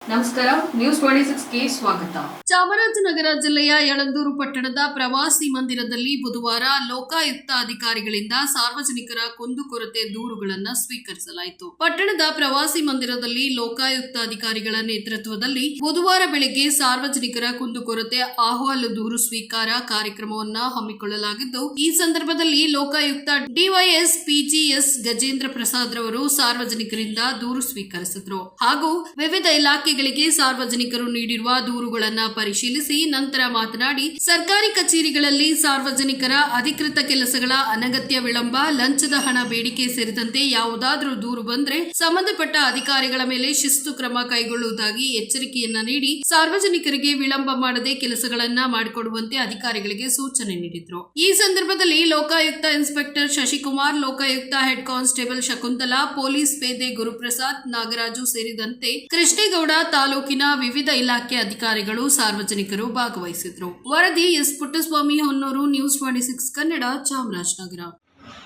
ನಮಸ್ಕಾರ, ನ್ಯೂಸ್ 26ಗೆ ಸ್ವಾಗತ. ಚಾಮರಾಜನಗರ ಜಿಲ್ಲೆಯ ಯಳಂದೂರು ಪಟ್ಟಣದ ಪ್ರವಾಸಿ ಮಂದಿರದಲ್ಲಿ ಬುಧವಾರ ಲೋಕಾಯುಕ್ತ ಅಧಿಕಾರಿಗಳಿಂದ ಸಾರ್ವಜನಿಕರ ಕುಂದುಕೊರತೆ ದೂರುಗಳನ್ನು ಸ್ವೀಕರಿಸಲಾಯಿತು. ಪಟ್ಟಣದ ಪ್ರವಾಸಿ ಮಂದಿರದಲ್ಲಿ ಲೋಕಾಯುಕ್ತ ಅಧಿಕಾರಿಗಳ ನೇತೃತ್ವದಲ್ಲಿ ಬುಧವಾರ ಬೆಳಗ್ಗೆ ಸಾರ್ವಜನಿಕರ ಕುಂದುಕೊರತೆ ಅಹವಾಲು ದೂರು ಸ್ವೀಕಾರ ಕಾರ್ಯಕ್ರಮವನ್ನು ಹಮ್ಮಿಕೊಳ್ಳಲಾಗಿದ್ದು, ಈ ಸಂದರ್ಭದಲ್ಲಿ ಲೋಕಾಯುಕ್ತ ಡಿವೈಎಸ್ ಪಿಜಿಎಸ್ ಗಜೇಂದ್ರ ಪ್ರಸಾದ್ ರವರು ಸಾರ್ವಜನಿಕರಿಂದ ದೂರು ಸ್ವೀಕರಿಸಿದರು ಹಾಗೂ ವಿವಿಧ ಇಲಾಖೆಗಳಿಗೆ ಸಾರ್ವಜನಿಕರು ನೀಡಿರುವ ದೂರುಗಳನ್ನು ಪರಿಶೀಲಿಸಿ ನಂತರ ಮಾತನಾಡಿ, ಸರ್ಕಾರಿ ಕಚೇರಿಗಳಲ್ಲಿ ಸಾರ್ವಜನಿಕರ ಅಧಿಕೃತ ಕೆಲಸಗಳ ಅನಗತ್ಯ ವಿಳಂಬ, ಲಂಚದ ಹಣ ಬೇಡಿಕೆ ಸೇರಿದಂತೆ ಯಾವುದಾದರೂ ದೂರು ಬಂದರೆ ಸಂಬಂಧಪಟ್ಟ ಅಧಿಕಾರಿಗಳ ಮೇಲೆ ಶಿಸ್ತು ಕ್ರಮ ಕೈಗೊಳ್ಳುವುದಾಗಿ ಎಚ್ಚರಿಕೆಯನ್ನ ನೀಡಿ ಸಾರ್ವಜನಿಕರಿಗೆ ವಿಳಂಬ ಮಾಡದೆ ಕೆಲಸಗಳನ್ನ ಮಾಡಿಕೊಡುವಂತೆ ಅಧಿಕಾರಿಗಳಿಗೆ ಸೂಚನೆ ನೀಡಿದರು. ಈ ಸಂದರ್ಭದಲ್ಲಿ Lokayukta inspector Shashikumar, Lokayukta head constable Shakuntala, police ಪೇದೆ ಗುರುಪ್ರಸಾದ್, ನಾಗರಾಜು ಸೇರಿದಂತೆ ಕೃಷ್ಣೇಗೌಡ ತಾಲೂಕಿನ ವಿವಿಧ ಇಲಾಖೆ ಅಧಿಕಾರಿಗಳು, ಸಾರ್ವಜನಿಕರು ಭಾಗವಹಿಸಿದ್ರು. ವರದಿ ಎಸ್ ಪುಟ್ಟಸ್ವಾಮಿ ಹೊನ್ನೂರು, ನ್ಯೂಸ್ 26 ಕನ್ನಡ, ಚಾಮರಾಜನಗರ.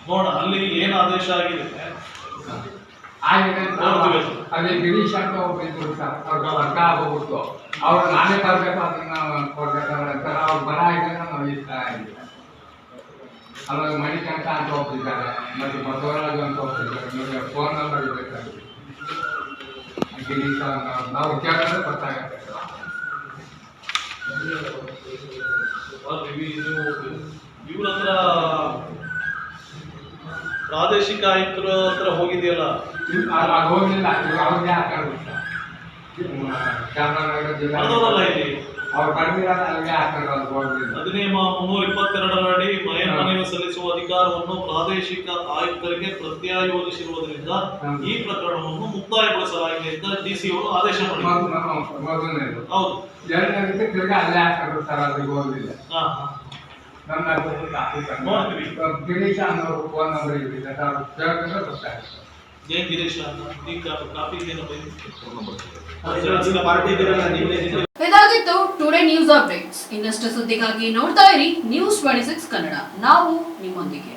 ನೋಡ ಅಲ್ಲಿ ಏನು ಆದೇಶ ಆಗಿದೆ ಅದೇ ಗಿರೀಶ್ ಅಂತ ಒಬ್ಬರು ಸರ್, ಅವ್ರಿಗೆ ವರ್ಗ ಆಗೋಗ್ಬಿಟ್ಟು ಅವ್ರು ನಾನೇ ತರಬೇಕು, ಅದನ್ನ ಕೊಡ್ಬೇಕಾದ್ರೆ ಅವ್ರು ಬರ ಆಗಿದ್ರೆ ನಾವು ಇಷ್ಟ ಆಗಿದೆ. ಅವಾಗ ಮಣಿಕಂಠ ಅಂತ ಒಬ್ಬಿದ್ದಾರೆ, ಮತ್ತು ಬಸವರಾಜು ಅಂತ ಒಬ್ಬಿದ್ದಾರೆ. ನಿಮಗೆ ಫೋನ್ ನಂಬರ್ ಇರಬೇಕಾಗುತ್ತೆ. ಗಿರೀಶ್ ನಾವು ಕೇಳಿದ್ರೆ ಗೊತ್ತಾಗತ್ತೆ. ಇವ್ರ ಹತ್ರ ಪ್ರಾದೇಶಿಕ ಆಯುಕ್ತರ ಹತ್ರ ಹೋಗಿದೆಯಲ್ಲ, ಅದು ಹೋಗಿಲ್ಲ. ಅವ್ರಿಗೆ ಹಾಕೋದು ಚಾಮರಾಜನಗರ ಜಿಲ್ಲಾ ಇಲ್ಲಿ ಅವ್ರು ಕಡಿಮೆ ಅಲ್ಲಿಗೆ ಹಾಕೋದು ಹೋಗಿಲ್ಲ. ಅಧಿನಿಯಮ 322 ಮನೆಯನ್ನು ಸಲ್ಲಿಸುವ ಅಧಿಕಾರವನ್ನು ಪ್ರಾದೇಶಿಕ ಆಯುಕ್ತರಿಗೆ ಪ್ರತ್ಯಾಯೋಜಿಸಿರುವುದರಿಂದ ಈ ಪ್ರಕರಣವನ್ನು ಮುಕ್ತಾಯಗೊಳಿಸಲಾಗಿದೆ ಅಂತ ಡಿಸಿ ಅವರು ಆದೇಶ ಮಾಡಿದ್ದಾರೆ. ಹೌದು, ಎರಡನೇ ತಿರ್ಗಾ ಅಲ್ಲೇ ಹಾಕೋದು ಸರ್, ಅಲ್ಲಿಗೆ ಹೋಗಿಲ್ಲ. ನನ್ನ ನೋಡ್ತೀವಿ. ಗಿರೀಶ ಅನ್ನೋರು ಫೋನ್ ನಂಬರ್ ಇದೆ, ಕೇಳಿದ್ರೆ ಗೊತ್ತಾಗುತ್ತೆ. ಜೈ ಗಿರೀಶ ಕಾಪಿ ಇದಾಗಿತ್ತು ಟುಡೇ ನ್ಯೂಸ್ ಅಪ್ಡೇಟ್ಸ್. ಇನ್ನಷ್ಟು ಸುದ್ದಿಗಾಗಿ ನೋಡ್ತಾ ಇರಿ ನ್ಯೂಸ್ 26 ಕನ್ನಡ. ನಾವು ನಿಮ್ಮೊಂದಿಗೆ.